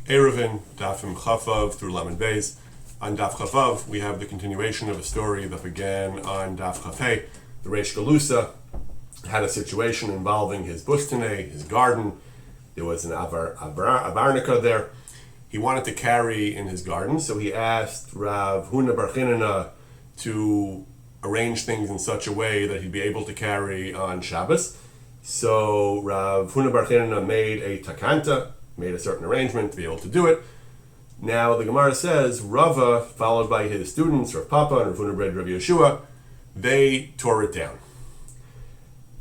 Eruvin, Dafim Chavav through Lamed Beis. On Daf Chavav, we have the continuation of a story that began on Daf Chafei. The Reish Galusa had a situation involving his bustane, his garden. There was an abarnica there. He wanted to carry in his garden, so he asked Rav Huna Bar Chinana to arrange things in such a way that he'd be able to carry on Shabbos. So Rav Huna Bar Chinana made a takanta, made a certain arrangement to be able to do it. Now the Gemara says Rava, followed by his students, Rav Papa and Rav Huna Bar Rav Yeshua, they tore it down.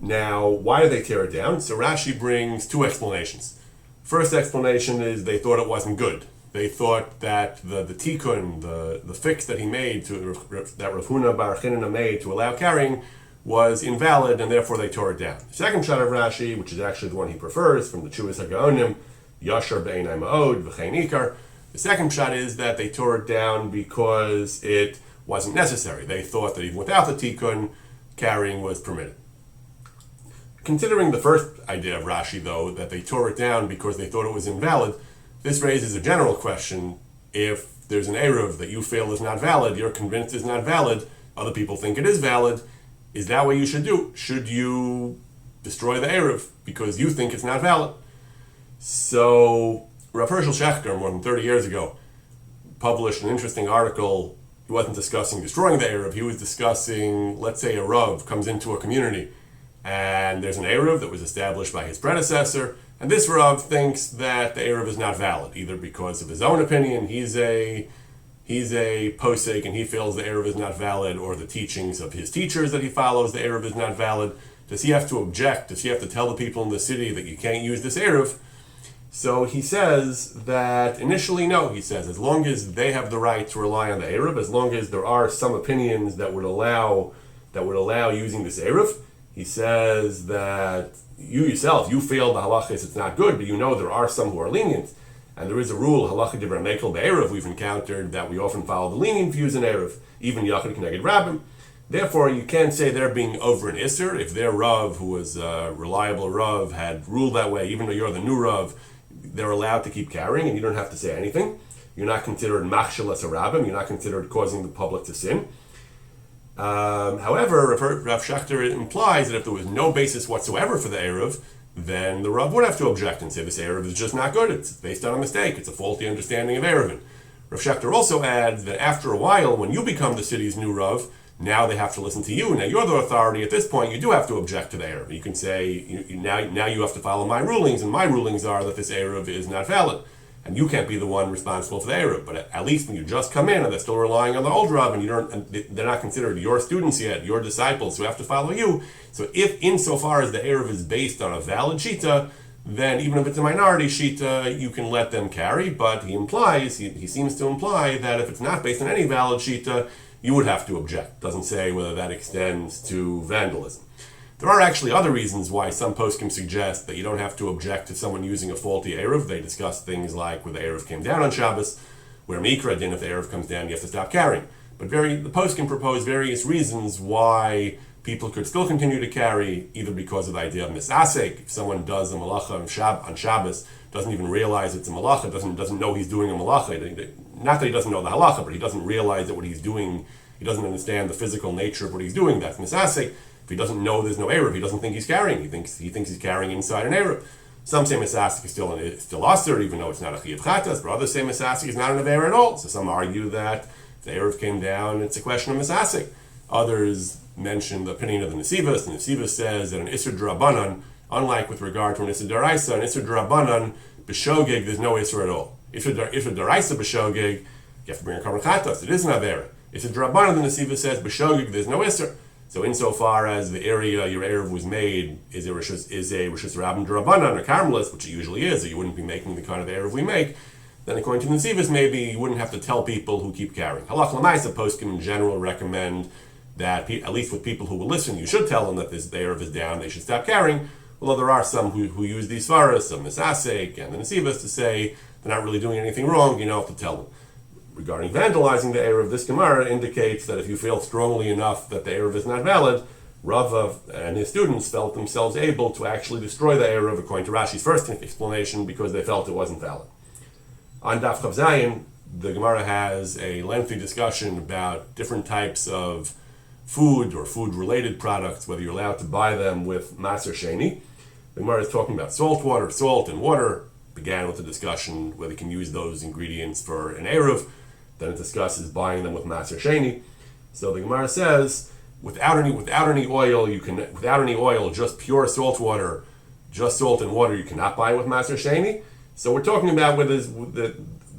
Now, why did they tear it down? So Rashi brings two explanations. First explanation is they thought it wasn't good. They thought that the tikkun, the fix that he made, that Rav Huna Bar Chinana made to allow carrying, was invalid, and therefore they tore it down. The second shot of Rashi, which is actually the one he prefers, from the Chuvas HaGaonim, Yashar B'einai Ma'od, V'chein Ikar. The second shot is that they tore it down because it wasn't necessary. They thought that even without the tikkun, carrying was permitted. Considering the first idea of Rashi, though, that they tore it down because they thought it was invalid, this raises a general question. If there's an Eruv that you feel is not valid, you're convinced is not valid, other people think it is valid, is that what you should do? Should you destroy the Eruv because you think it's not valid? So, Rav Hershel Schechter, more than 30 years ago, published an interesting article. He wasn't discussing destroying the Eruv, he was discussing, let's say a Rav comes into a community and there's an Eruv that was established by his predecessor, and this Rav thinks that the Eruv is not valid, either because of his own opinion, he's a posek and he feels the Eruv is not valid, or the teachings of his teachers that he follows, the Eruv is not valid. Does he have to object? Does he have to tell the people in the city that you can't use this Eruv? So he says that initially, no. He says as long as they have the right to rely on the Eruv, as long as there are some opinions that would allow using this Eruv, he says that you yourself, you feel the halachos it's not good, but you know there are some who are lenient. And there is a rule, halacha divrei mekel be'eruv, we've encountered that we often follow the lenient views in Eruv, even yachid k'neged rabbim. Therefore, you can't say they're being over an Isser. If their Rav, who was a reliable Rav, had ruled that way, even though you're the new Rav, they're allowed to keep carrying and you don't have to say anything. You're not considered machshel as a rabbim, you're not considered causing the public to sin. However, Rav Schechter implies that if there was no basis whatsoever for the Eruv, then the Rav would have to object and say this Eruv is just not good, it's based on a mistake, it's a faulty understanding of Eruvin. Rav Schechter also adds that after a while, when you become the city's new Rav, now they have to listen to you. Now you're the authority. At this point, you do have to object to the Eruv. You can say, now you have to follow my rulings, and my rulings are that this Eruv is not valid. And you can't be the one responsible for the Eruv. But at least when you just come in and they're still relying on the old Rav, and they're not considered your students yet, your disciples who have to follow you. So if insofar as the Eruv is based on a valid shita, then even if it's a minority shita, you can let them carry. But he seems to imply that if it's not based on any valid shita, you would have to object. Doesn't say whether that extends to vandalism. There are actually other reasons why some poskim suggest that you don't have to object to someone using a faulty Eruv. They discuss things like where the Eruv came down on Shabbos, where Mikra din, if the Eruv comes down, you have to stop carrying. But the poskim propose various reasons why people could still continue to carry, either because of the idea of misasek. If someone does a malacha on Shabbos, doesn't even realize it's a malacha, doesn't know he's doing a malacha. Not that he doesn't know the halacha, but he doesn't realize that what he's doing, he doesn't understand the physical nature of what he's doing. That's misasek. If he doesn't know there's no Eruv, he doesn't think he's carrying. He thinks he's carrying inside an Eruv. Some say misasek is still aser, even though it's not a chiyuv chatas, but others say misasek is not an aver at all. So some argue that if the Eruv came down, it's a question of misasek. Others mention the opinion of the Nesivos. The Nesivos says that an Isser D'Rabbanan, unlike with regard to an Isser D'Oraisa, an Isser D'Rabbanan, b'shogeg, there's no Isser at all. Isser D'Oraisa b'shogeg, you have to bring a Karban Chatas, it is an Avera. Isser D'Rabbanan, the Nesivos says, b'shogeg, there's no Isser. So insofar as the area your Eruv was made is a Rishus Rabbin D'Rabbanan, or Carmelist, which it usually is, or you wouldn't be making the kind of Eruv we make, then according to the Nesivos, maybe you wouldn't have to tell people who keep carrying. Halach l'maisa, poskim in general recommend that, at least with people who will listen, you should tell them that the Eruv is down, they should stop carrying, although there are some who use these svaras, some misasek, and the Nesivos to say they're not really doing anything wrong, you don't have to tell them. Regarding vandalizing the Eruv, this Gemara indicates that if you feel strongly enough that the Eruv is not valid, Rava and his students felt themselves able to actually destroy the Eruv according to Rashi's first explanation because they felt it wasn't valid. On Daf Chav Zayin, the Gemara has a lengthy discussion about different types of food or food-related products, whether you're allowed to buy them with Maser Sheni. The Gemara is talking about salt and water. Began with a discussion whether you can use those ingredients for an Eruv. Then it discusses buying them with Maser Sheni. So the Gemara says, without any oil, just pure salt water, just salt and water, you cannot buy with Maser Sheni. So we're talking about whether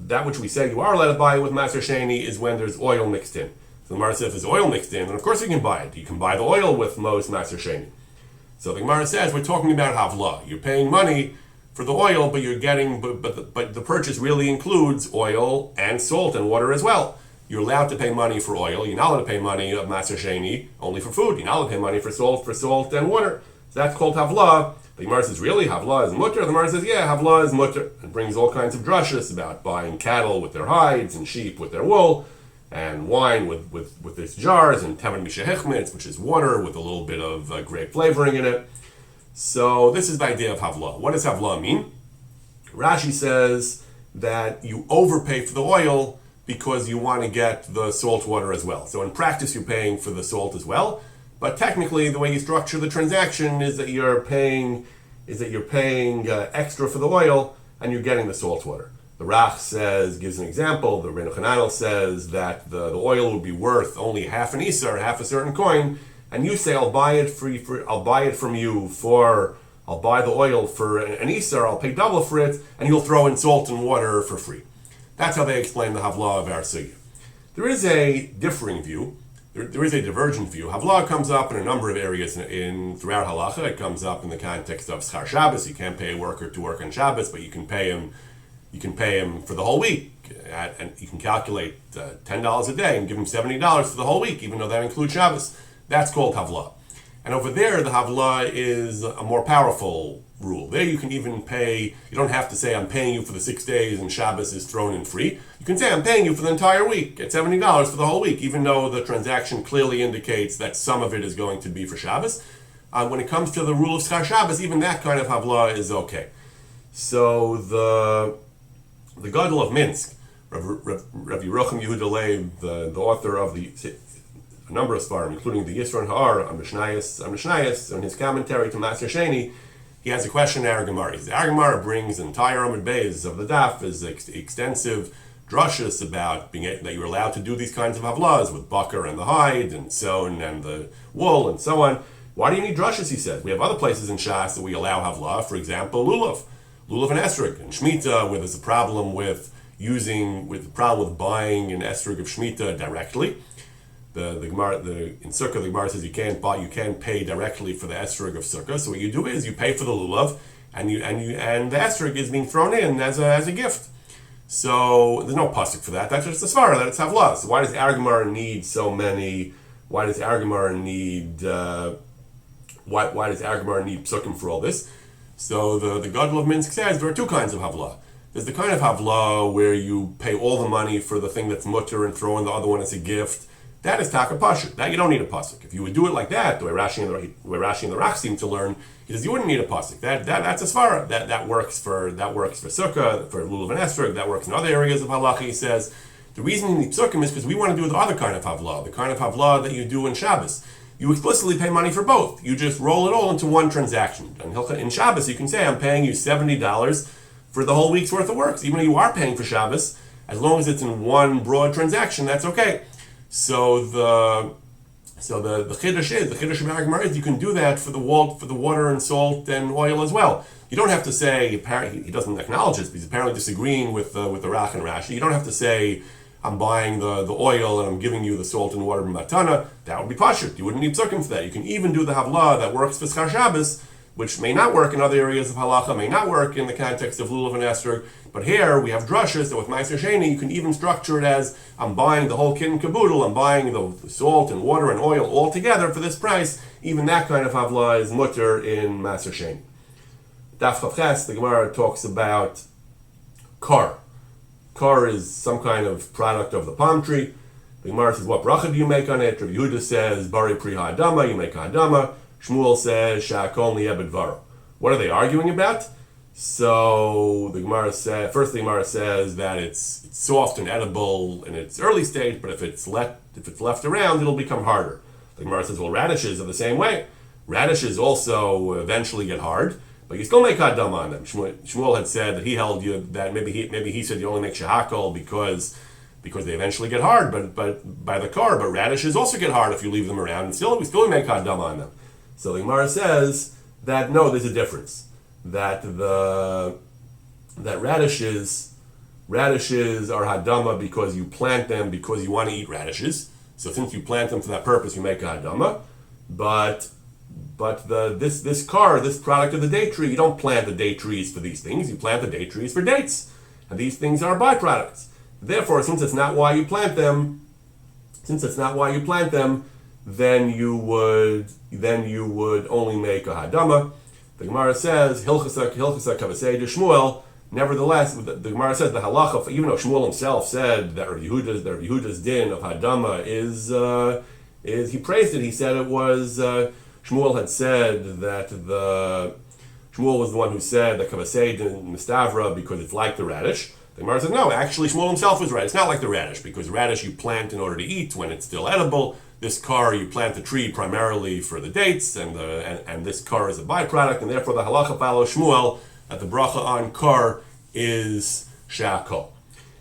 that which we say you are allowed to buy with Maser Sheni is when there's oil mixed in. So the Gemara says if there's oil mixed in, then of course you can buy it. You can buy the oil with most Maser Sheni. So the Gemara says we're talking about Havla. You're paying money for the oil, but you're getting but the purchase really includes oil and salt and water as well. You're allowed to pay money for oil. You're not allowed to pay money of Maser Sheni only for food. You're not allowed to pay money for salt and water. So that's called Havla. The Gemara says, really? Havla is mutter? The Gemara says, yeah, Havla is mutter. It brings all kinds of drushes about buying cattle with their hides and sheep with their wool, and wine with its jars, and Taman Mishahechmitz, which is water with a little bit of grape flavoring in it. So this is the idea of Havla. What does Havla mean? Rashi says that you overpay for the oil because you want to get the salt water as well. So in practice, you're paying for the salt as well. But technically, the way you structure the transaction is that you're paying extra for the oil and you're getting the salt water. The Rach gives an example. The Reinu Chananel says that the oil would be worth only half an isar, half a certain coin, and you say I'll buy the oil for an isar, I'll pay double for it, and you'll throw in salt and water for free. That's how they explain the Havla of our Sugya. There is a differing view. There is a divergent view. Havla comes up in a number of areas throughout Halacha. It comes up in the context of Schar Shabbos. You can't pay a worker to work on Shabbos, but you can pay him for the whole week. And you can calculate $10 a day and give him $70 for the whole week, even though that includes Shabbos. That's called Havla. And over there, the Havla is a more powerful rule. There you can even pay, you don't have to say I'm paying you for the 6 days and Shabbos is thrown in free. You can say I'm paying you for the entire week at $70 for the whole week, even though the transaction clearly indicates that some of it is going to be for Shabbos. When it comes to the rule of Schar Shabbos, even that kind of Havla is okay. So the Gadol of Minsk, Rav Yerucham Yehuda Leib, the author of a number of Svarim, including the Yisron Ha'ar on Mishnayos, on his commentary to Maser Sheni, he has a question in our Gemara. The Gemara brings an entire Amud Beis of the Daf as extensive drushes about that you're allowed to do these kinds of havlas with bakar and the hide and sewn and the wool and so on. Why do you need drushes? He says we have other places in Shas that we allow havla. For example, lulav and esrog and shmita, where there's a problem with buying an esrog of shmita directly. The Gemara, in Sukkah, the Gemara says you can't pay directly for the esrog of Sukkah. So what you do is you pay for the lulav, and the esrog is being thrown in as a gift. So there's no pasuk for that. That's just a svara that it's havla. So why does our Gemara need so many? Why does our Gemara need? Why does our Gemara need psukim for all this? So the Gadol of Minsk says there are two kinds of havla. There's the kind of havla where you pay all the money for the thing that's mutter and throw in the other one as a gift. That is taka pasuk. That you don't need a pasuk. If you would do it like that, the way Rashi and the Rach seem to learn, he says you wouldn't need a pasuk. That's a svara. That works for sukkah, for lulav and esrog. That works in other areas of halacha. He says the reason you need psukim is because we want to do the other kind of havla, the kind of havla that you do in Shabbos. You explicitly pay money for both. You just roll it all into one transaction. And in Shabbos, you can say I'm paying you $70 for the whole week's worth of work. Even though you are paying for Shabbos, as long as it's in one broad transaction, that's okay. So the chiddush of Gemara is you can do that for the water and salt and oil as well. You don't have to say, apparently he doesn't acknowledge this, but he's apparently disagreeing with the Rach and Rashi. You don't have to say I'm buying the oil and I'm giving you the salt and water matana. That would be pashut. You wouldn't need psukim for that. You can even do the havla that works for Schar Shabbos, which may not work in other areas of halacha, may not work in the context of lulav and esrog. But here we have drushes that with Meiser Sheni you can even structure it as I'm buying the whole kit and caboodle, I'm buying the salt and water and oil all together for this price. Even that kind of havla is mutter in Meiser Sheni. Daf Chav Ches, the Gemara talks about kar. Kar is some kind of product of the palm tree. The Gemara says, what bracha do you make on it? Rav Yehuda says, bari pri ha'adama, you make ha'adama. Shmuel says, sha'akol niyeh b'dvaro. What are they arguing about? So the Gemara says that it's soft and edible in its early stage, but if it's left around, it'll become harder. The Gemara says, well, radishes are the same way. Radishes also eventually get hard, but you still make hadam on them. Shmuel had said that he held you that maybe he said you only make shehakol because they eventually get hard, but by the car. But radishes also get hard if you leave them around, and we still make hadam on them. So the Gemara says that no, there's a difference. That radishes are hadama because you plant them because you want to eat radishes. So since you plant them for that purpose, you make a hadama. But this product of the date tree, you don't plant the date trees for these things. You plant the date trees for dates, and these things are byproducts. Therefore, since it's not why you plant them, then you would only make a hadama. The Gemara says, Hilchasa Kavasei de Shmuel. Nevertheless, the Gemara says the halacha, even though Shmuel himself said that Rav Yehuda's din of hadama is he praised it. He said it was Shmuel had said that Shmuel was the one who said that Kavasei de Mistavra because it's like the radish. The Gemara said no, actually Shmuel himself was right. It's not like the radish because radish you plant in order to eat when it's still edible. This car, you plant the tree primarily for the dates, and this car is a byproduct, and therefore the halacha follows Shmuel that the bracha on car is shakol.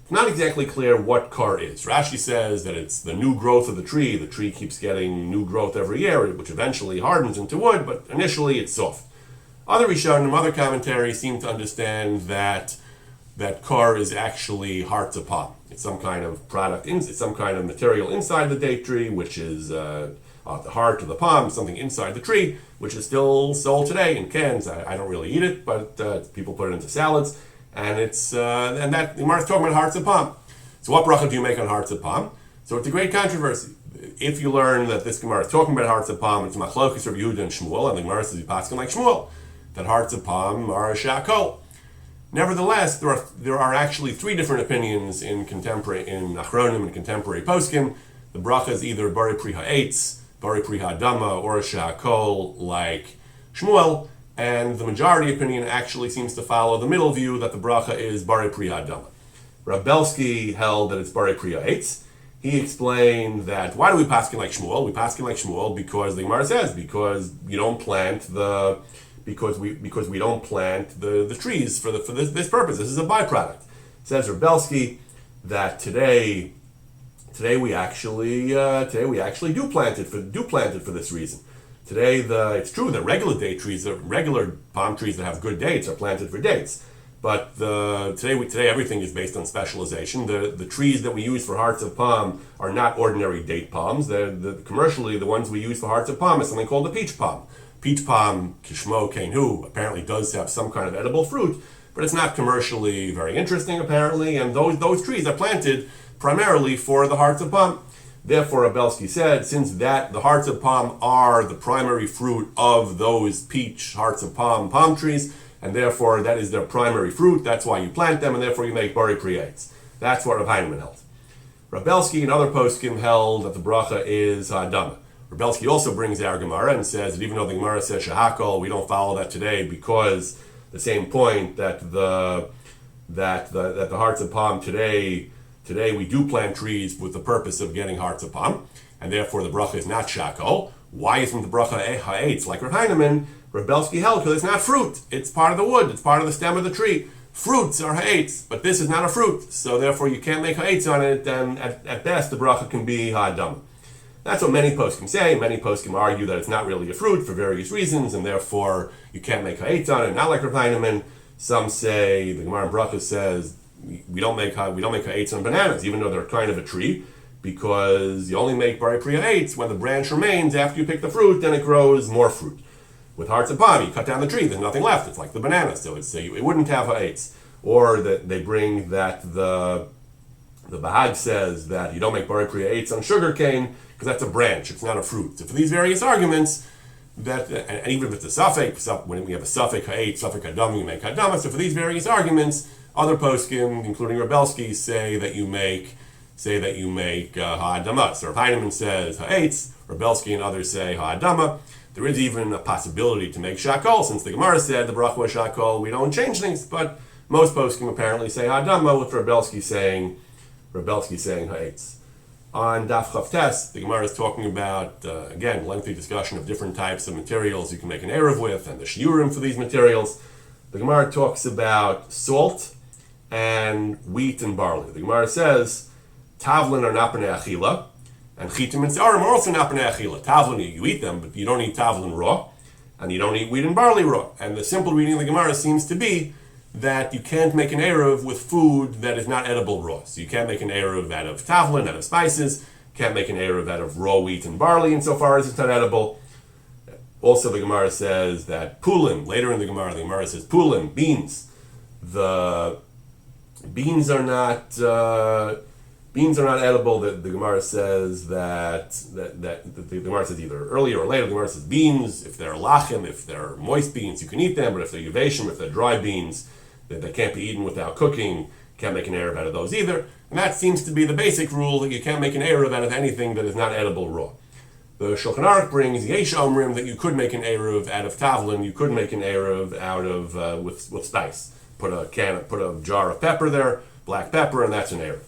It's not exactly clear what car is. Rashi says that it's the new growth of the tree. The tree keeps getting new growth every year, which eventually hardens into wood, but initially it's soft. Other Rishonim, other commentaries seem to understand that car is actually hearts of palm. It's some kind of product, it's some kind of material inside the date tree, which is the heart of the palm, something inside the tree, which is still sold today in cans. I don't really eat it, but people put it into salads, and that the Gemara is talking about hearts of palm. So what bracha do you make on hearts of palm? So it's a great controversy. If you learn that this Gemara is talking about hearts of palm, it's machlokes Rav Yehuda and Shmuel, and the Gemara says you paskin like Shmuel, that hearts of palm are shakol. Nevertheless, there are actually three different opinions in Achronim and contemporary poskim. The bracha is either bari pri ha'etz, bari pri ha'adama, or a shakol like Shmuel, and the majority opinion actually seems to follow the middle view that the bracha is bari pri ha'adama. Rav Belsky held that it's bari pri ha'etz. He explained that why do we paskin like Shmuel? We paskin like Shmuel because the Gemara says because you don't plant the we don't plant the trees for this purpose. This is a byproduct. Says Rav Belsky that today we actually do plant it for this reason. Today it's true that regular date trees, regular palm trees that have good dates are planted for dates. But today everything is based on specialization. The trees that we use for hearts of palm are not ordinary date palms. Commercially, the ones we use for hearts of palm is something called the peach palm. Peach palm, kishmo kenhu, apparently does have some kind of edible fruit, but it's not commercially very interesting apparently, and those trees are planted primarily for the hearts of palm. Therefore, Abelsky said, since the hearts of palm are the primary fruit of those peach hearts of palm trees, and therefore that is their primary fruit, that's why you plant them, and therefore you make bari priyates. That's what Rav Heinemann held. Rav Belsky and other poskim held that the bracha is hadama. Belsky also brings our Gemara and says that even though the Gemara says shehakol, we don't follow that today because the same point that the hearts of palm today we do plant trees with the purpose of getting hearts of palm, and therefore the bracha is not shakol. Why isn't the bracha ha'etz like Rav Heinemann? Rav Belsky held because it's not fruit. It's part of the wood. It's part of the stem of the tree. Fruits are ha'etz, but this is not a fruit, so therefore you can't make ha'etz on it. And at best the bracha can be ha'adam. That's what many poskim say. Many poskim argue that it's not really a fruit for various reasons, and therefore you can't make ha'etz on it. Not like Rav Heinemann. Some say the Gemara in Bracha says we don't make ha'etz on bananas, even though they're kind of a tree, because you only make bari pri ha'etz when the branch remains after you pick the fruit, then it grows more fruit. With hearts of palm, you cut down the tree, there's nothing left. It's like the banana, so it wouldn't have ha'etz. Or that they bring that the Bahag says that you don't make bari pri ha'etz on sugar cane because that's a branch, it's not a fruit. So for these various arguments, and even if it's a suffix, when we have a suffix ha'etz, suffix hadam, you make hadama. So for these various arguments, other poskim, including Rav Belsky, say that you make ha'adama. So Rav Heinemann says ha'etz, Rav Belsky and others say ha'adama. There is even a possibility to make shakol, since the Gemara said the bracha was shakol, we don't change things, but most poskim apparently say Adama, with Rebelsky saying ha'etz. On Daf Chavtes, the Gemara is talking about, again, lengthy discussion of different types of materials you can make an eruv with, and the shiurim for these materials. The Gemara talks about salt and wheat and barley. The Gemara says, tavlin are not b'nei achila, and chitim and tzarim are also not b'nei achila. Tavlin, you eat them, but you don't eat tavlin raw, and you don't eat wheat and barley raw. And the simple reading of the Gemara seems to be that you can't make an eruv with food that is not edible raw. So you can't make an eruv out of tavlin, out of spices, can't make an eruv out of raw wheat and barley insofar as it's not edible. Also, the Gemara says that pulin, later in the Gemara says pulin, beans. The beans are not edible. The Gemara says that the Gemara says either earlier or later. The Gemara says beans, if they're lachim, if they're moist beans, you can eat them, but if they're yuveshim, if they're dry beans, they can't be eaten without cooking. Can't make an eruv out of those either. And that seems to be the basic rule, that you can't make an eruv out of anything that is not edible raw. The Shulchan Aruch brings yesh omrim that you could make an eruv out of tavlin. You could make an eruv out of with spice. Put a jar of pepper there, black pepper, and that's an eruv.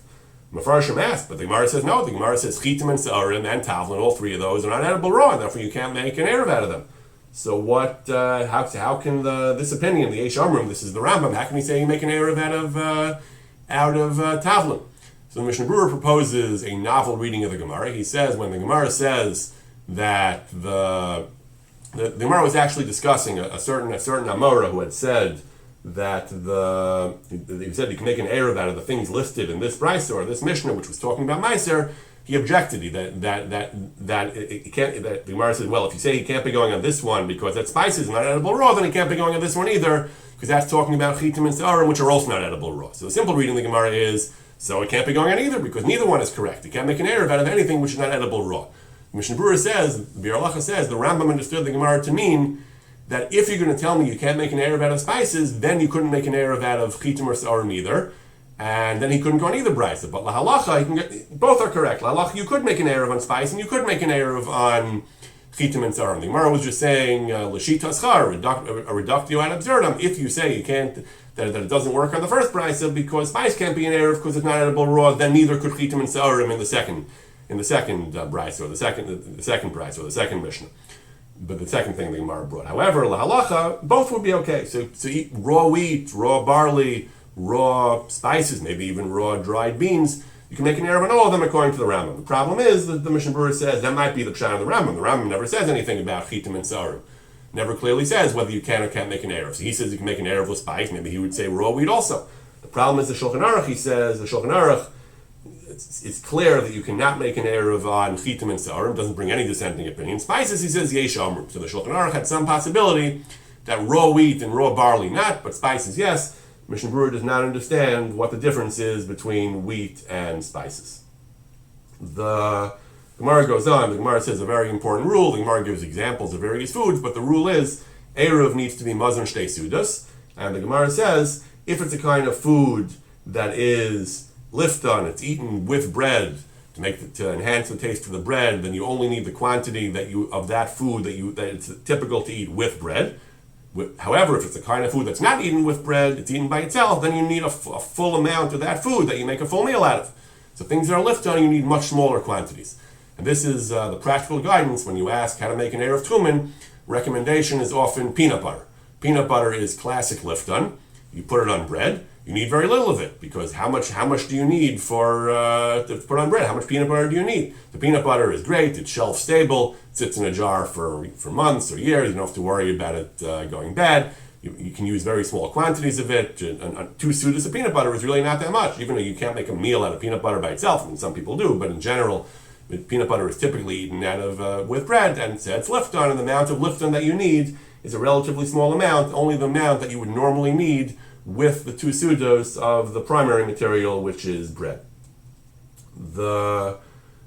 Mefarshim asked, but the Gemara says no. The Gemara says chitim and se'arim and tavlin, all three of those are not edible raw, and therefore you can't make an eruv out of them. So what? How can this opinion, the yesh omrim, this is the Rambam, how can he say you make an eruv out of tavlin? So the Mishnah Berurah proposes a novel reading of the Gemara. He says, when the Gemara says that the Gemara was actually discussing a certain Amora who had said that he said you can make an eruv out of the things listed in this brisa or this Mishnah, which was talking about Meiser. He objected that it can't. That the Gemara said, well, if you say he can't be going on this one because that spice is not edible raw, then he can't be going on this one either, because that's talking about chitim and se'arim, which are also not edible raw. So the simple reading of the Gemara is, so it can't be going on either, because neither one is correct. You can't make an eruv out of anything which is not edible raw. Mishnah Berurah says, the Halachos says, the Rambam understood the Gemara to mean that if you're going to tell me you can't make an eruv out of spices, then you couldn't make an eruv out of chitim or se'arim either, and then he couldn't go on either brisa. But lahalacha, both are correct. Lahalacha, you could make an eruv on spice, and you could make an eruv on chitim and se'arim. The Gemara was just saying l'shita schar, a reductio ad absurdum. If you say you can't, that it doesn't work on the first brisa because spice can't be an eruv because it's not edible raw, then neither could chitim and se'arim in the second brisa or the second brisa or the second mishnah. But the second thing the Gemara brought. However, lahalacha, both would be okay. So eat raw wheat, raw barley, raw spices, maybe even raw dried beans. You can make an eruv on all of them according to the Rambam. The problem is that the Mishnah Berurah says that might be the pshat of the Rambam. The Rambam never says anything about chitim and se'arim. Never clearly says whether you can or can't make an eruv. So he says you can make an eruv with spice. Maybe he would say raw wheat also. The problem is the Shulchan Aruch. He says the Shulchan Aruch. It's clear that you cannot make an eruv on chitim and se'arim. It doesn't bring any dissenting opinion. Spices, he says yesh omrim. So the Shulchan Aruch had some possibility that raw wheat and raw barley not, but spices yes. Mishnah Berurah does not understand what the difference is between wheat and spices. The Gemara goes on. The Gemara says a very important rule. The Gemara gives examples of various foods, but the rule is eruv needs to be mazon shtei sudas. And the Gemara says if it's a kind of food that is lifton, it's eaten with bread to enhance the taste of the bread, then you only need the quantity of that food that it's typical to eat with bread. However, if it's a kind of food that's not eaten with bread, it's eaten by itself, then you need a full amount of that food that you make a full meal out of. So things that are lifton, you need much smaller quantities. And this is the practical guidance when you ask how to make an eruv tumen. Recommendation is often peanut butter. Peanut butter is classic lifton. You put it on bread. You need very little of it because how much do you need to put on bread? How much peanut butter do you need? The peanut butter is great. It's shelf stable. It sits in a jar for months or years. You don't have to worry about it going bad. You can use very small quantities of it. 2 sudas of peanut butter is really not that much. Even though you can't make a meal out of peanut butter by itself, I mean, some people do, but in general, peanut butter is typically eaten out of with bread, and it's lifton, and the amount of lifton that you need is a relatively small amount, only the amount that you would normally need with the 2 sudos of the primary material, which is bread. The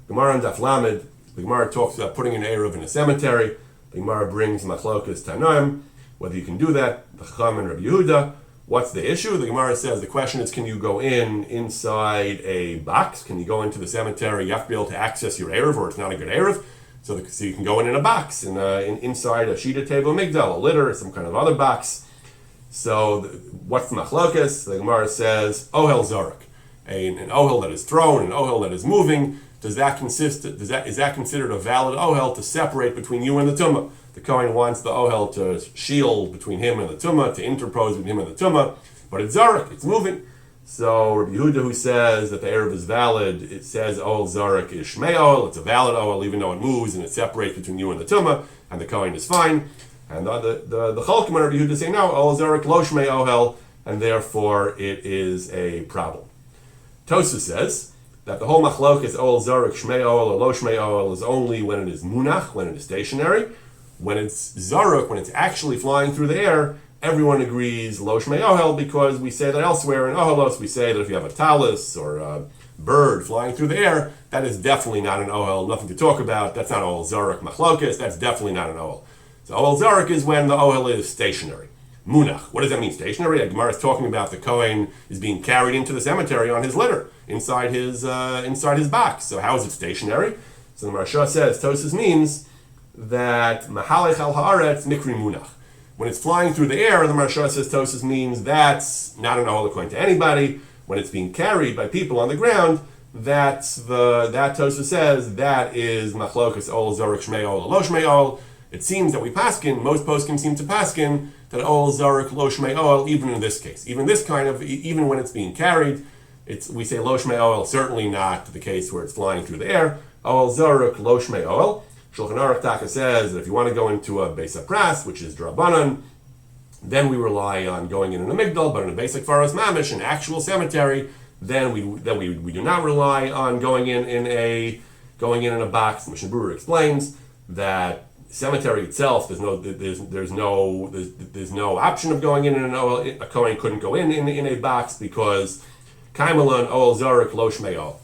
Gemara on Daf Lamed, the Gemara talks about putting an eruv in a cemetery. The Gemara brings machlokas tanoim, whether you can do that. The Chacham and Rabbi Yehuda. What's the issue? The Gemara says the question is, can you go inside a box? Can you go into the cemetery? You have to be able to access your eruv, or it's not a good eruv. So you can go in a box, inside a sheeted table migdal, a litter, some kind of other box. So what's the machlokas? The Gemara says, ohel zarek, an ohel that is thrown, an ohel that is moving. Is that considered a valid ohel to separate between you and the tumah? The Kohen wants the ohel to shield between him and the tumah, to interpose between him and the tumah, but it's zarek, it's moving. So Rabbi Yehuda, who says that the Eruv is valid, it says ohel zarek is shmei ohel, it's a valid ohel even though it moves and it separates between you and the tumah, and the Kohen is fine. And the Chalkim and Rabbi Yehuda say no, ohel zarek lo shmei ohel, and therefore it is a problem. Tosfos says that the whole machlok is ohel zarek shmei ohel or lo shmei ohel is only when it is munach, when it is stationary. When it's zarek, when it's actually flying through the air, everyone agrees lo shmei ohel, because we say that elsewhere in ohelos we say that if you have a talus or a bird flying through the air, that is definitely not an ohel, nothing to talk about. That's not ohel zarek machlokes, that's definitely not an ohel. So ohel zarek is when the ohel is stationary. Munach, what does that mean, stationary? The Gemara is talking about the Kohen is being carried into the cemetery on his litter, inside his box. So how is it stationary? So the Maharsha says, Tosfos means that mahalech al haaretz mikri munach. When it's flying through the air, the Maharsha says, Tosfos means that's not an ohel according to anybody. When it's being carried by people on the ground, that Tosfos says that is machlokas ohel zarek shmei ohel lo shmei ohel. It seems that most poskim seem to paskin that ohel zarek lo shmei ohel, even in this case, even when it's being carried, we say lo shmei ohel. Certainly not the case where it's flying through the air. Ohel zarek lo shmei ohel. Shulchan Aruch Taka says that if you want to go into a Beis HaPras, which is Drabanan, then we rely on going in a migdal, but in a basic faras mamish, an actual cemetery, then we do not rely on going in a box. Mishnah Berurah explains that cemetery itself, there's no option of going in an ohel. A Kohen couldn't go in a box because Kaimalan ohel zarek lo shmei ohel.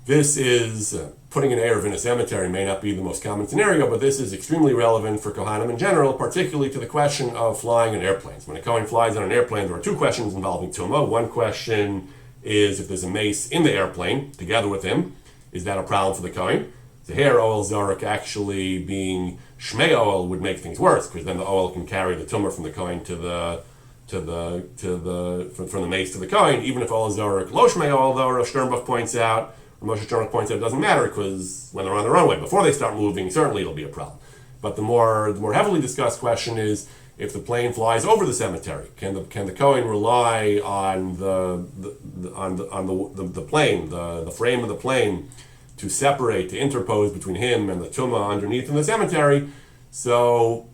This is putting an Eruvin in a cemetery may not be the most common scenario, but this is extremely relevant for Kohanim in general, particularly to the question of flying in airplanes. When a Kohen flies on an airplane, there are two questions involving Tumah. One question is if there's a mace in the airplane together with him, is that a problem for the Kohen? So here, ohel zarek actually being shmei ohel would make things worse, because then the ohel can carry the Tumah from the Kohen from the mace to the Kohen, even if ohel zarek lo shmei ohel, though Rosh Sternbuch points out, Moshe Sternbuch points out it doesn't matter, because when they're on the runway, before they start moving, certainly it'll be a problem. But the more heavily discussed question is if the plane flies over the cemetery, can the Kohen rely on the plane, the frame of the plane, to separate, to interpose between him and the tumah underneath in the cemetery? So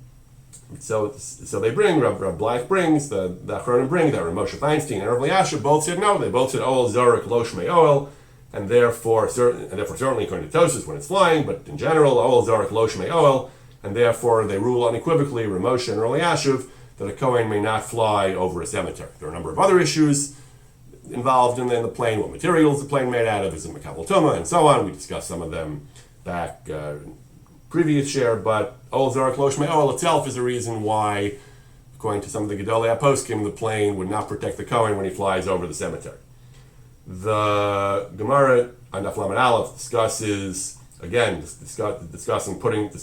they bring, Rav Black brings, the Achronim bring, that Rav Moshe Feinstein and Rav Eliashiv both said no. They both said ohel zarek lo shmei ohel. And therefore certainly according to Tosfos when it's flying, but in general, ohel zarek lo shmei ohel, and therefore they rule unequivocally, Rav Moshe and Rav Eliashiv, that a Kohen may not fly over a cemetery. There are a number of other issues involved in the plane, what materials the plane made out of, is it makabel tumah, and so on. We discussed some of them back previous share, but ohel zarek lo shmei ohel itself is a reason why, according to some of the Gedolei HaPoskim, the plane would not protect the Kohen when he flies over the cemetery. The Gemara on Daf Lamed Aleph discusses again discussing putting the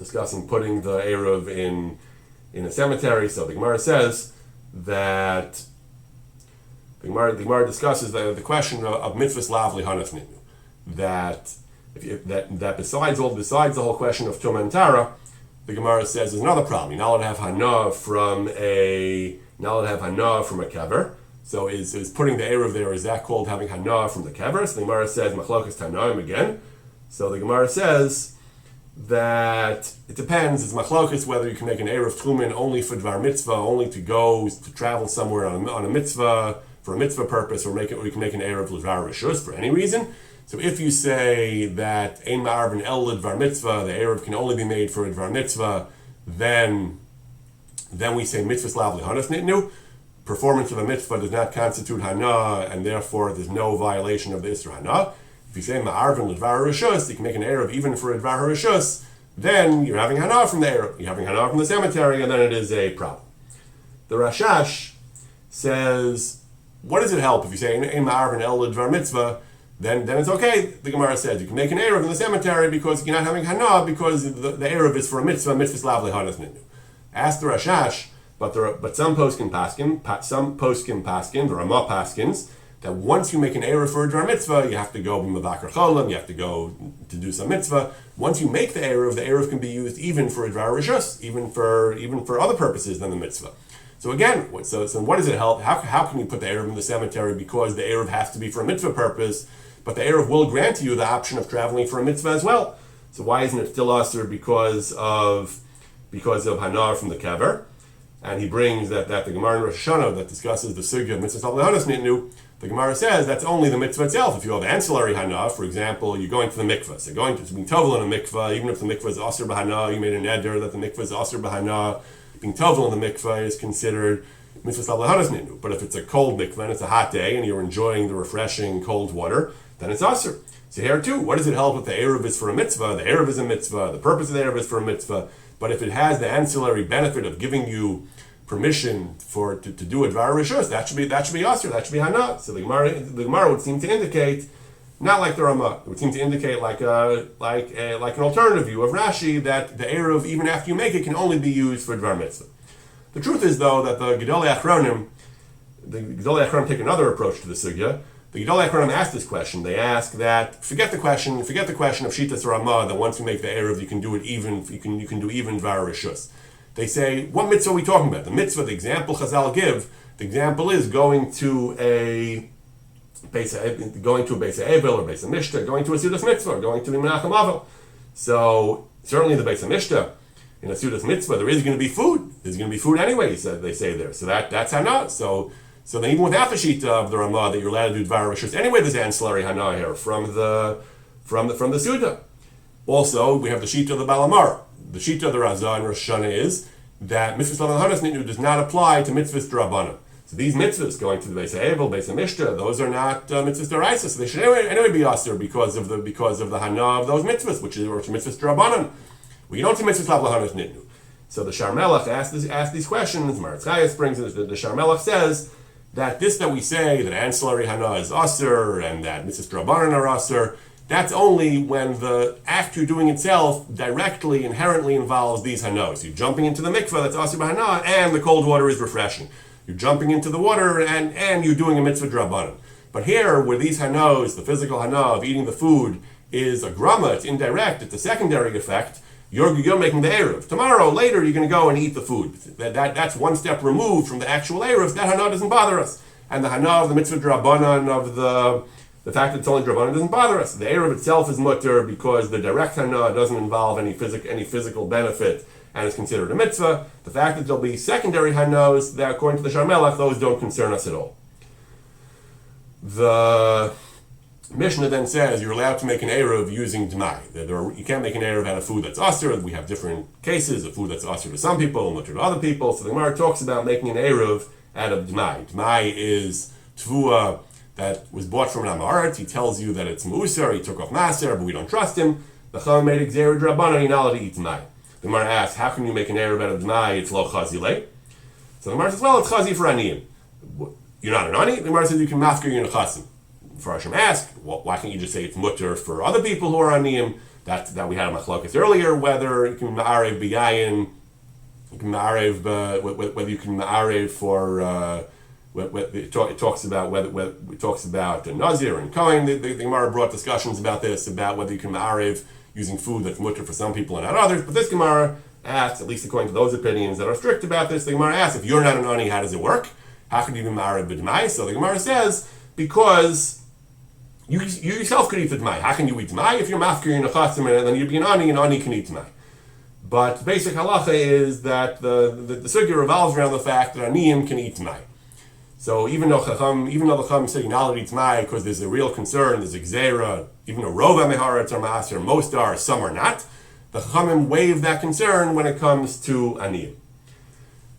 Eruv in a cemetery. So the Gemara says that the Gemara discusses the question of mitzvahs lav lihanas nitnu, that besides the whole question of tumah and tara, the Gemara says there's another problem. You're not allowed to have hana from a kever. So is putting the Eruv there, is that called having hana from the kever? So the Gemara says machlokas tanoim again. So the Gemara says that it depends. It's machlokas whether you can make an Eruv tchumen only for dvar mitzvah, only to travel somewhere on a mitzvah for a mitzvah purpose, or you can make an Eruv l'dvar rishus for any reason. So if you say that ein ma'arvin el l'dvar mitzvah, the Eruv can only be made for a dvar mitzvah, then we say mitzvahs lav lihanas nitnu. Performance of a mitzvah does not constitute hana, and therefore there's no violation of the Isra hana. If you say ma'arvin l'dvar rishus, you can make an Eruv even for a dvar rishus, then you're having hana from the Eruv, you're having hana from the cemetery, and then it is a problem. The Rashash says, what does it help if you say ein ma'arvin el l'dvar mitzvah? then it's okay. The Gemara says you can make an Eruv in the cemetery because you're not having Hana because the Eruv is for a mitzvah lav lehanas ninu. Ask the Rashash, but some poskim paskin, the Ramah paskins, that once you make an Eruv for a Dvar mitzvah, you have to go b'mavakar cholam, you have to go to do some mitzvah. Once you make the Eruv can be used even for a Dvar rishus, even for other purposes than the mitzvah. So again, so what does it help? How can you put the Eruv in the cemetery because the Eruv has to be for a mitzvah purpose, but the Eruv will grant you the option of traveling for a mitzvah as well? So why isn't it still usher because of Hanar from the Kever? And he brings that the Gemara in Rosh Hashanah that discusses the sugya of mitzvah lav lehanas nitnu. The Gemara says that's only the mitzvah itself. If you have ancillary hana, for example, you're going to the mikvah. So going to being tovel in a mikvah, even if the mikvah is asur b'hana, you made a neder that the mikvah is asur b'hana, being tovel in the mikvah is considered mitzvah lav lehanas nitnu. But if it's a cold mikvah and it's a hot day and you're enjoying the refreshing cold water, then it's asur. So here too, what does it help if the Eruv is for a mitzvah? The Eruv is a mitzvah. The purpose of the Eruv is for a mitzvah. But if it has the ancillary benefit of giving you permission to do a dvar rishus, that should be asur, that should be hana. So the Gemara would seem to indicate, not like the Ramah, it would seem to indicate like an alternative view of Rashi that the Eruv, even after you make it, can only be used for dvar mitzvah. The truth is though that the Gedolei Achronim take another approach to the sugya. The Gedolei Achronim asked this question. They ask that forget the question of Shitas Ramah that once you make the Eruv you can do it even you can do even dvar rishus. They say, what mitzvah are we talking about? The mitzvah, the example Chazal give, the example is going to a Beis Evel or Beis Hamishta, going to a Sudas mitzvah, going to the Menachem Avel. So certainly in the Beis Hamishta, in a Sudas mitzvah, there is going to be food. There's going to be food anyway, they say there. So that's hana. So then even without the shita of the Ramah that you're allowed to do dvar rishus, anyway there's ancillary hana here from the Suda. Also, we have the shita of the Balamar. The shita of the Razah in Rosh Hashanah is that mitzvahs lav lehanas nitnu does not apply to mitzvahs d'Rabbanan. So these mitzvahs, going to the Beis Evel, Beis Hamishta, those are not mitzvahs d'Oraisa. So they should anyway be asur because of the hana of those mitzvahs, which are mitzvahs d'Rabbanan. We don't see mitzvahs lav lehanas nitnu. So the Shar Melech asked these questions. Maratz Chayes brings it. The Shar Melech says that we say that ancillary hana is asur and that mitzvahs d'Rabbanan are asur. That's only when the act you're doing itself directly, inherently involves these hanos. You're jumping into the mikveh, that's asur b'hana, and the cold water is refreshing. You're jumping into the water, and you're doing a mitzvah d'Rabbanan. But here, where these hanos, the physical hana of eating the food, is a grama, it's indirect, it's a secondary effect, you're making the Eruv. Tomorrow, later, you're going to go and eat the food. That's one step removed from the actual Eruv. That hana doesn't bother us. And the hana of the mitzvah d'Rabbanan, of the fact that it's only Drabanan doesn't bother us. The Eruv itself is mutter because the direct hana doesn't involve any physical benefit and is considered a mitzvah. The fact that there'll be secondary hanos, that according to the Shar Melech, those don't concern us at all. The Mishnah then says you're allowed to make an Eruv using Dmai. You can't make an Eruv out of food that's asur. We have different cases of food that's asur to some people and mutter to other people. So the Gemara talks about making an Eruv out of Dmai. Dmai is tvua that was bought from an Amaret. He tells you that it's Musar, he took off Maser, but we don't trust him. The Chacham made a Gzeir D'Rabbanan, you're not allowed to eat Dmai. The Gemara asks, how can you make an Eruv out of Dmai? It's lo chazile. So the Gemara says, well, it's chazi for aniyim. You're not an ani? The Gemara says you can mafkir your nechasim. Farashim asked, well, why can't you just say it's mutter for other people who are aniyim? That we had a machlokes earlier, whether you can ma'arev b'yayin, you can ma'arev, whether you can ma'arev for... It talks about the Nazir and Kohen. The Gemara brought discussions about this, about whether you can ma'arev using food that's mutter for some people and not others. But this Gemara asks, at least according to those opinions that are strict about this, the Gemara asks, if you're not an ani, how does it work? How can you be ma'arev b'dmai? So the Gemara says, because you yourself could eat the dmai. How can you eat dmai? If you're mafkir in a chasim and then you'd be an ani can eat dmai. But basic halacha is that the sugya revolves around the fact that aniyim can eat dmai. So even though the Chacham say you're not allowed to eat Dmai because there's a real concern, there's a Gzeira, even though Rov HaMeharetz are Maser, most are, some are not, the Chachamim waive that concern when it comes to Aniyim.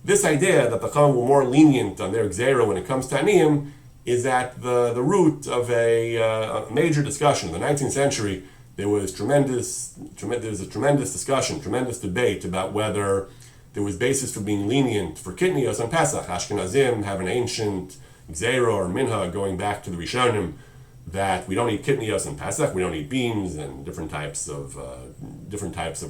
This idea that the Chacham were more lenient on their Gzeira when it comes to Aniyim is at the root of a major discussion. In the 19th century, there was a tremendous discussion, tremendous debate about whether there was basis for being lenient for Kitnios on Pesach. Ashkenazim have an ancient Gzeira or Minha going back to the Rishonim that we don't eat kitnios in Pesach, we don't eat beans and different types of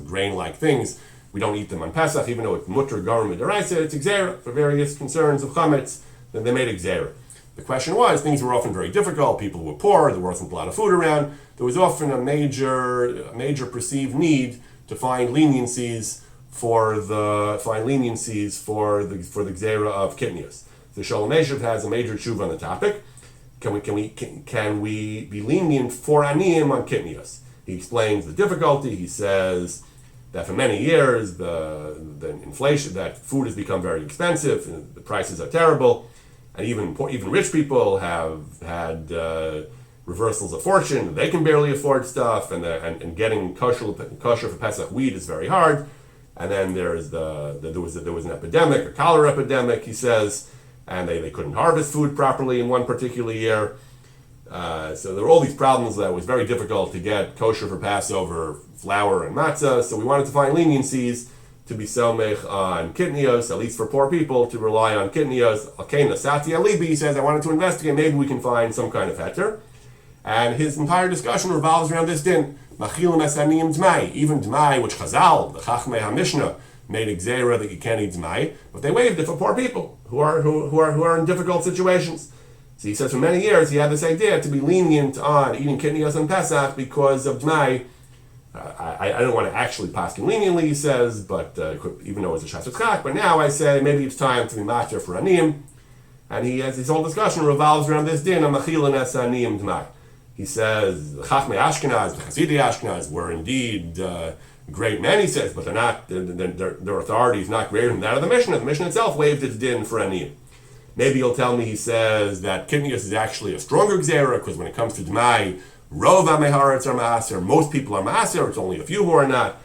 grain-like things. We don't eat them on Pesach, even though it's mutter garum midaraisa, it's gzeira for various concerns of chametz. Then they made a gzeira. The question was, things were often very difficult. People were poor. There wasn't a lot of food around. There was often a major perceived need to find leniencies for the gzeira of kitnios. The Shalom Eshev has a major tshuva on the topic. Can we be lenient for aniyim on kitnios? He explains the difficulty. He says that for many years the inflation, that food has become very expensive and the prices are terrible, and even rich people have had reversals of fortune. They can barely afford stuff, and getting kosher for Pesach wheat is very hard. And then there was an epidemic, a cholera epidemic, he says, and they couldn't harvest food properly in one particular year. So there were all these problems that it was very difficult to get kosher for Passover flour and matzah. So we wanted to find leniencies to be somech on kitnios, at least for poor people, to rely on kitnios. Alkein Nasati Alibi, he says, I wanted to investigate, maybe we can find some kind of heter. And his entire discussion revolves around this din. Machilim es aniyim d'mai, even d'mai, which Chazal, the Chachmei HaMishnah, made a gzeira that you can't eat d'mai, but they waived it for poor people who are in difficult situations. So he says for many years he had this idea to be lenient on eating kitnios on Pesach because of d'mai. I don't want to actually paskin leniently, he says, but even though it's a shas v'tzchak, but now I say maybe it's time to be matir for aniyim. And he has his whole discussion revolves around this din of machilin es aniyim d'mai. He says the Chachmei Ashkenaz, the Chasidei Ashkenaz were indeed great men, he says, but they're not. Their authority is not greater than that of the Mishnah. The Mishnah itself waived its din for aniyim. Maybe he'll tell me, he says, that kitnios is actually a stronger gzeira, because when it comes to d'mai, rov ha'meharetz are ma'aser, most people are ma'aser, it's only a few who are not.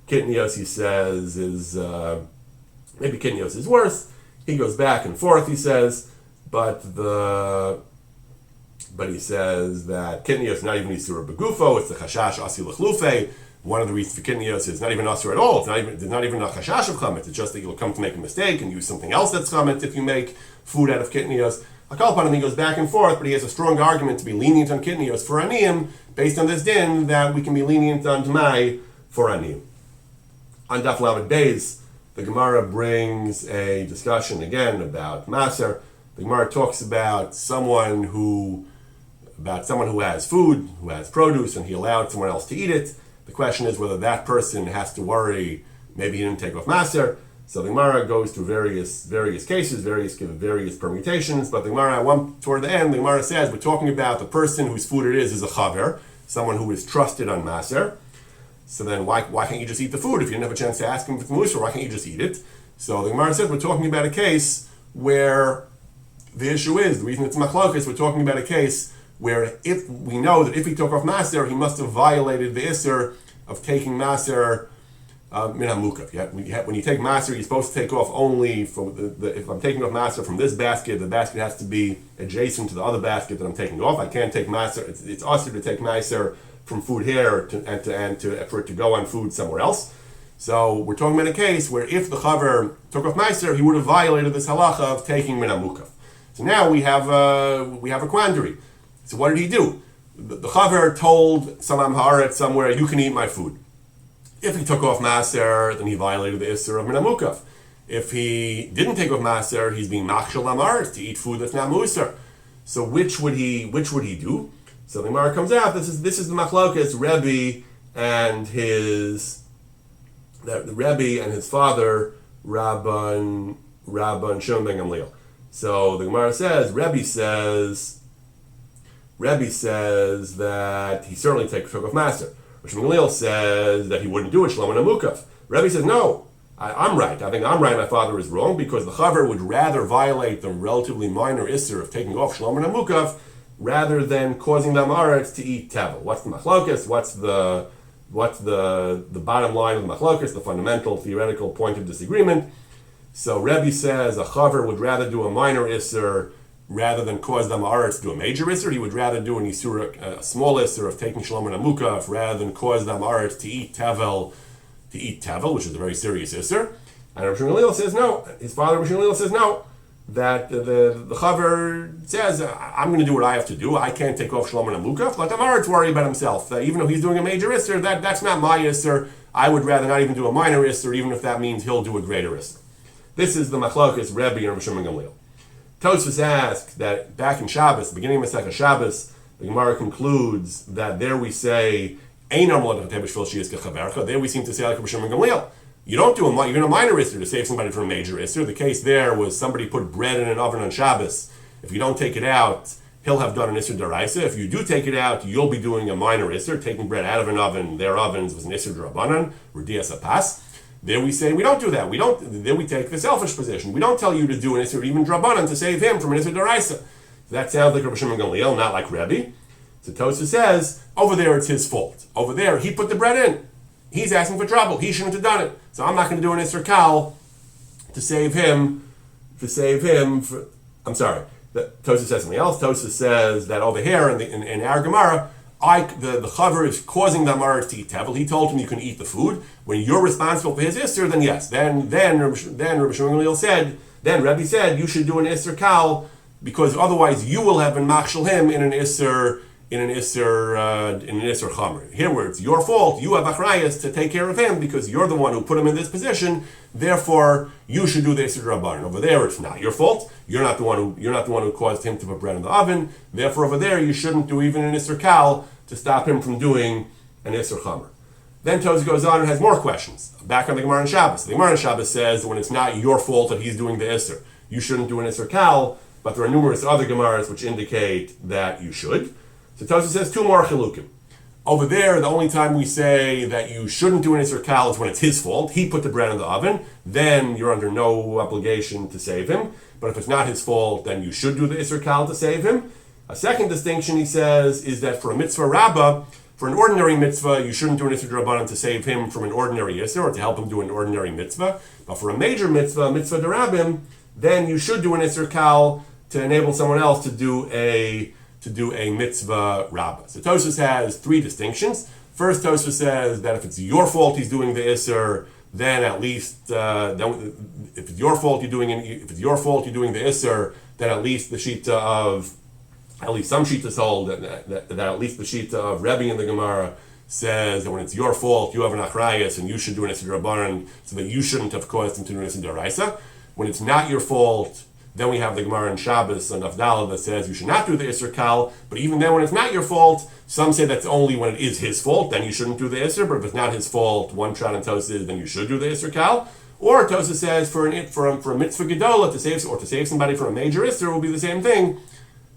Kitnios, he says, is maybe kitnios is worse. He goes back and forth, he says, but he says that kitnios is not even isur begufo, it's the chashash asi l'chlufe. One of the reasons for kitnios is not even asur at all. There's not even a chashash of chametz. It's just that you'll come to make a mistake and use something else that's chametz if you make food out of kitnios. Akalpan, he goes back and forth, but he has a strong argument to be lenient on kitnios for aniyim, based on this din that we can be lenient on d'mai for aniyim. On Daf Lamed Beis, the Gemara brings a discussion again about maser. The Gemara talks about someone who has food, who has produce, and he allowed someone else to eat it. The question is whether that person has to worry, maybe he didn't take off maser. So the Gemara goes through various cases, various permutations, but the Gemara, toward the end, the Gemara says, we're talking about the person whose food it is a chaver, someone who is trusted on maser. So then why can't you just eat the food? If you didn't have a chance to ask him if it's musar, why can't you just eat it? So the Gemara says, we're talking about a case where the issue is, the reason it's machlokes, we're talking about a case where if we know that if he took off maser, he must have violated the isser of taking maser min hamukaf. When you take maser, you're supposed to take off only from if I'm taking off maser from this basket, the basket has to be adjacent to the other basket that I'm taking off. I can't take maser. It's usher to take maser from food here for it to go on food somewhere else. So we're talking about a case where if the chaver took off maser, he would have violated this halacha of taking min hamukaf. So now we have a quandary. So what did he do? The chaver told some am haaretz somewhere, you can eat my food. If he took off maser, then he violated the isser of min hamukaf. If he didn't take off maser, he's being machshel haaretz to eat food that's not musar. So which would he do? So the Gemara comes out. This is the machlokas Rebbe and his father Rabban Shimon ben Gamliel. So the Gemara says Rebbe says that he certainly took off maser. Shimon ben Gamliel says that he wouldn't do it, Shlomo Namukaf. Rebbe says, no, I'm right. I think I'm right, my father is wrong, because the chaver would rather violate the relatively minor isser of taking off Shlomo Namukaf rather than causing the Amaretz to eat tevel. What's the machlokas? What's the bottom line of the machlokas, the fundamental theoretical point of disagreement? So Rebbe says a chaver would rather do a minor isser rather than cause the Ma'aretz to do a major isser. He would rather do a small isser of taking Shlomo Namukaf rather than cause the Ma'aretz to eat tevel, which is a very serious isser. And Rabbi Shimon says no. His father Rabbi Shimon says no. the chaver says, I'm going to do what I have to do. I can't take off Shlomo Namukaf. Let the Amar to worry about himself. Even though he's doing a major Isser, that's not my Isser. I would rather not even do a minor Isser, even if that means he'll do a greater Isser. This is the Machlokes Rebbe and Rav Shimon Gamliel. Tosfos asks that back in Shabbos, beginning of Masechah Shabbos, the Gemara concludes that there we say, there we seem to say like Rav Shimon Gamliel. You don't do even a minor Isser to save somebody from a major Isser. The case there was somebody put bread in an oven on Shabbos. If you don't take it out, he'll have done an Isser Daraisa. If you do take it out, you'll be doing a minor Isser. Taking bread out of an oven, their ovens, was an Isser Darabanan, Redias Apas. There we say we don't do that. There we take the selfish position. We don't tell you to do an Isser even Drabanan to save him from an Isser Daraisa. That sounds like Rav Shimon Gamliel, not like Rebbe. So Tosfos says, over there it's his fault. Over there, he put the bread in. He's asking for trouble. He shouldn't have done it. So I'm not going to do an Isser Kal to save him. I'm sorry. Tosfos says something else. Tosfos says that over here in our Gemara, the chaver is causing the Amar to eat tevel. He told him you can eat the food. When you're responsible for his Isser, then yes. Then Rabbi Shimon Gamliel said, then Rebbe said you should do an Isser Kal because otherwise you will have been machshel him in an Isser Chamer. Here where it's your fault, you have achrayas to take care of him because you're the one who put him in this position. Therefore, you should do the Isser Rabbanan. Over there, it's not your fault. You're not the one who caused him to put bread in the oven. Therefore, over there, you shouldn't do even an Isser Kal to stop him from doing an Isser Chamer. Then Tosfos goes on and has more questions. Back on the Gemara on Shabbos. The Gemara on Shabbos says that when it's not your fault that he's doing the Isser, you shouldn't do an Isser Kal. But there are numerous other Gemaras which indicate that you should. So Tosfos says two more chilukim. Over there, the only time we say that you shouldn't do an Isser Kal is when it's his fault. He put the bread in the oven. Then you're under no obligation to save him. But if it's not his fault, then you should do the Isser Kal to save him. A second distinction, he says, is that for a mitzvah rabbah, for an ordinary mitzvah, you shouldn't do an Isser D'Rabbanan to save him from an ordinary Isser or to help him do an ordinary mitzvah. But for a major mitzvah, mitzvah D'Rabbim, then you should do an Isser Kal to enable someone else to do a mitzvah rabbah. So Tosfos has three distinctions. First, Tosfos says that if it's your fault he's doing the Isser, then at least if it's your fault you're doing the Isser, then at least the shita of some shitas hold that at least the shita of Rebbe in the Gemara says that when it's your fault you have an achrayas and you should do an Isser D'Rabbanan so that you shouldn't have caused him to do an Isser D'Oraisa. When it's not your fault, then we have the Gemara in Shabbos and Avdallah that says you should not do the Isser Kal, but even then when it's not your fault, some say that's only when it is his fault, then you shouldn't do the Isser, but if it's not his fault, one shot in Tosfos, then you should do the Isser Kal. Or Tosfos says for a mitzvah gedola to save somebody from a major Isser will be the same thing.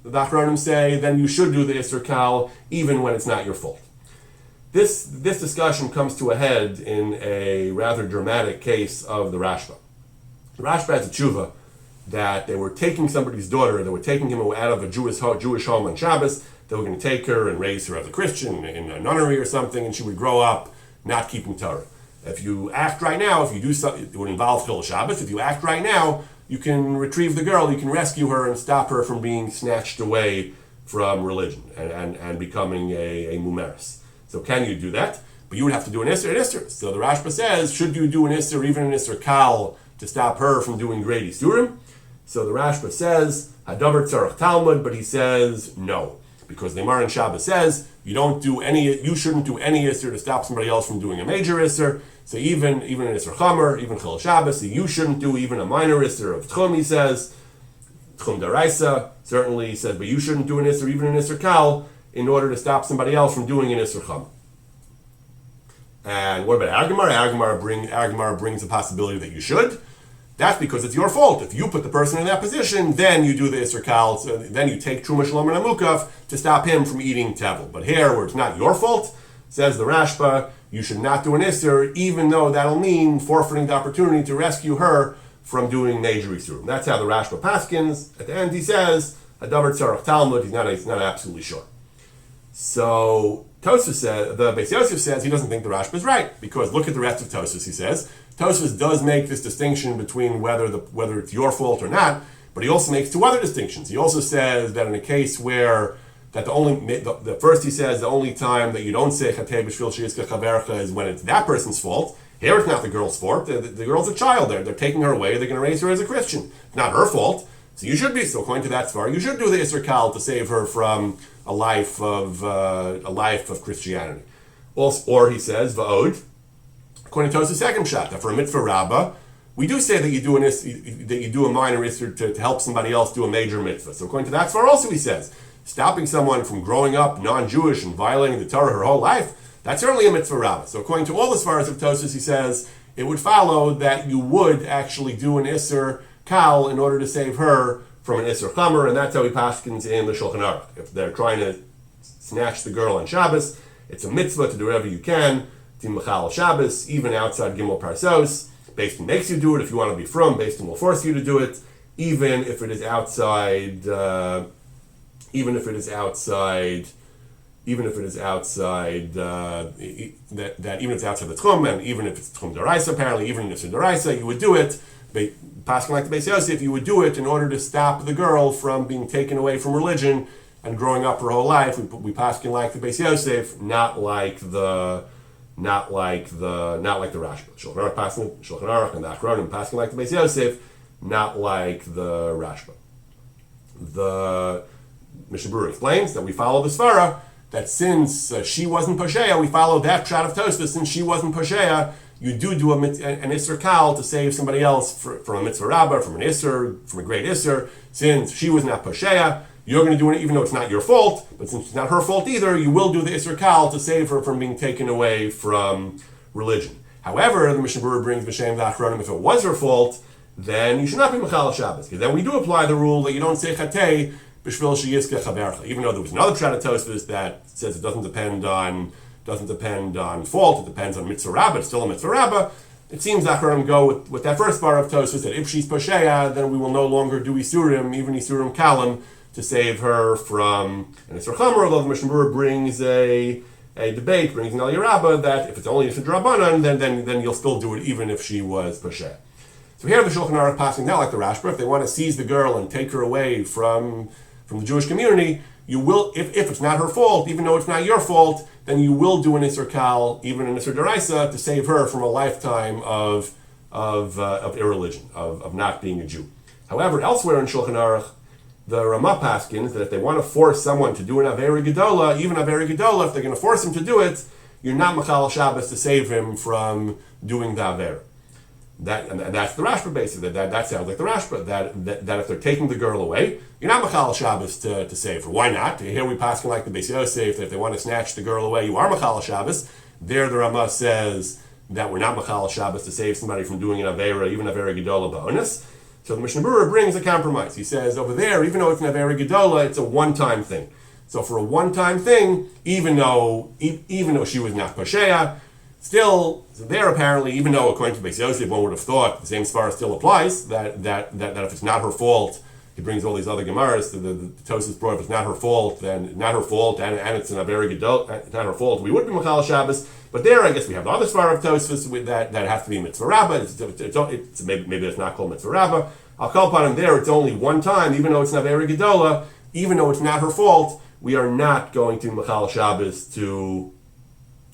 The Achronim say then you should do the Isser Kal even when it's not your fault. This discussion comes to a head in a rather dramatic case of the Rashba. The Rashba has a tshuva that they were taking somebody's daughter, they were taking him out of a Jewish home on Shabbos, they were going to take her and raise her as a Christian in a nunnery or something, and she would grow up not keeping Torah. If you act right now, if you do something, it would involve Chil Shabbos, if you act right now, you can retrieve the girl, you can rescue her and stop her from being snatched away from religion and becoming a mumeris. So can you do that? But you would have to do an Isser. So the Rashba says, should you do an Isser, even an Isser Kal, to stop her from doing great Isurim? So the Rashba says, Hadaber Tzarech Talmud, but he says no. Because the Gemara in Shabbos says, you shouldn't do any Isser to stop somebody else from doing a major Isser. So even an Isser Chamer, even Chil Shabbos, so you shouldn't do even a minor Isser of Tchum, he says. Tchum Daraisa, certainly he says, but you shouldn't do an Isser, even an Isser Kal, in order to stop somebody else from doing an Isser Chamer. And what about our Gemara? Our Gemara brings the possibility that you should. That's because it's your fault. If you put the person in that position, then you do the Isser Kal, so then you take Truma Shalom and Amukaf to stop him from eating Tevel. But here, where it's not your fault, says the Rashba, you should not do an Isser, even though that'll mean forfeiting the opportunity to rescue her from doing major Isurim. That's how the Rashba paskins. At the end, he says, Hadaber Tzarech Talmud, he's not absolutely sure. So Tosfos says, the Beis Yosef says he doesn't think the Rashba is right, because look at the rest of Tosfos, he says. Tosfos does make this distinction between whether it's your fault or not, but he also makes two other distinctions. He also says that in a case where the first he says the only time that you don't say Chatei B'Shvil She'yizkech Chavercha is when it's that person's fault. Here it's not the girl's fault. The girl's a child. They're taking her away. They're going to raise her as a Christian. It's not her fault. So you should be, so according to that svara, you should do the Isser Kal to save her from a life of Christianity. Also, or he says, Va'od, according to the second shot, that for a mitzvah rabbah, we do say that you do a minor Isser to help somebody else do a major mitzvah. So according to that svara also he says, stopping someone from growing up non-Jewish and violating the Torah her whole life, that's certainly a mitzvah rabbah. So according to all the svaras of Tosfos, he says, it would follow that you would actually do an Isser Kal in order to save her from an Isser Chamer, and that's how he paskins in the Shulchan Aruch. If they're trying to snatch the girl on Shabbos, it's a mitzvah to do whatever you can, to Mechal Shabbos, even outside Gimel Parsos. Beis Din makes you do it if you want to be from. Beis Din will force you to do it, even if it is outside. Even if it is outside the tchum, and even if it's tchum deraisa, apparently, even if it's deraisa, you would do it. Passing like the Beis Yosef, you would do it in order to stop the girl from being taken away from religion and growing up her whole life. We passing like the Beis Yosef, not like the Rashba. Shulchan Aruch passing Shulchan Aruch and the Achronim passing like the Beis Yosef, not like the Rashba. The Mishnah Berurah explains that we follow the svara that since she wasn't Posheya, we follow that shot of Tosfos. Since she wasn't Posheya, you do an Isser Kal to save somebody else from a mitzvah rabbah, from an Isser, from a great Isser. Since she was not Posheya, you're going to do it even though it's not your fault, but since it's not her fault either, you will do the Isser Kal to save her from being taken away from religion. However, the Mishnah Berurah brings B'Shem V'Achronim, if it was her fault, then you should not be Mechal Shabbos, because then we do apply the rule that you don't say Chatei B'Shvil Sheyiske Chavercha. Even though there was another Pshat of Tosfos that says it doesn't depend on fault, it depends on mitzvah rabbah, it's still a mitzvah rabbah. It seems that Achronim go with that first bar of Tosfos, that if she's Posheya, then we will no longer do Isurim, even Isurim Kalim, to save her from an Isser Chamer, although the Mishnah Berurah brings an Aliyah Rabbah, that if it's only Isser Drabanan, then you'll still do it even if she was Posheya. So here the Shulchan Aruch passing now like the Rashba, if they want to seize the girl and take her away from the Jewish community, you will, if it's not her fault, even though it's not your fault, then you will do an Isser Kal, even an Isser Deraisa, to save her from a lifetime of irreligion, of not being a Jew. However, elsewhere in Shulchan Aruch, the Ramah paskins that if they want to force someone to do an Averi Gedola, even Averi Gedola, if they're going to force him to do it, you're not Mechal Shabbos to save him from doing the Averi. That's the Rashba basically. That sounds like the Rashba. That if they're taking the girl away, you're not Mechal Shabbos to save her. Why not? Here we pass like the Beis Yosef that if they want to snatch the girl away, you are Mechal Shabbos. There the Ramah says that we're not Mechal Shabbos to save somebody from doing an Avera, even Avera Gedola Ba'onis. So the Mishnah Berurah brings a compromise. He says over there, even though it's an Avera Gedola, it's a one-time thing. So for a one-time thing, even though she was not Posheya, still, so there apparently, even though according to Beis Yosef, one would have thought the same svara still applies, that if it's not her fault, he brings all these other Gemaras, the Tosfos brought, if it's not her fault, then not her fault, and it's an Avera Gedola, it's not her fault, we would be Mechal Shabbos. But there, I guess we have the other svara of Tosfos with that has to be mitzvah rabbah. It's maybe it's not called mitzvah rabbah. I'll call upon him there. It's only one time, even though it's not Avera Gedola, even though it's not her fault. We are not going to Mechal Shabbos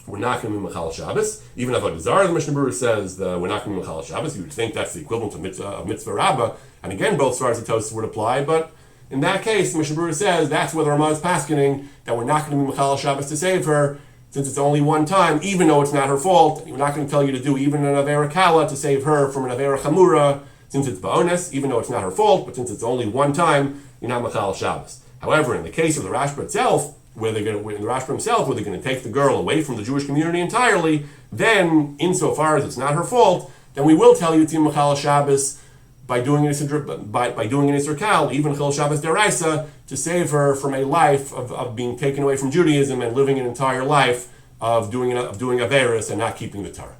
We're not going to be Mechal Shabbos. Even if a Zarah, the Mishnah Berurah says we're not going to be Mechal Shabbos, you would think that's the equivalent of mitzvah rabbah. And again, both svaras of Tosfos would apply. But in that case, the Mishnah Berurah says that's where the Ramah is paskening that we're not going to be Mechal Shabbos to save her. Since it's only one time, even though it's not her fault, we're not going to tell you to do even an Avera Kala to save her from an Avera Chamura, since it's Ba'ones, even though it's not her fault, but since it's only one time, you're not Mechal Shabbos. However, in the case of the Rashba itself, in the Rashba himself, where they're going to take the girl away from the Jewish community entirely, then, insofar as it's not her fault, then we will tell you to Mechal Shabbos by doing an Isser Kal, even Chil Shabbos Deraisa, to save her from a life of being taken away from Judaism and living an entire life of doing Averis and not keeping the Torah.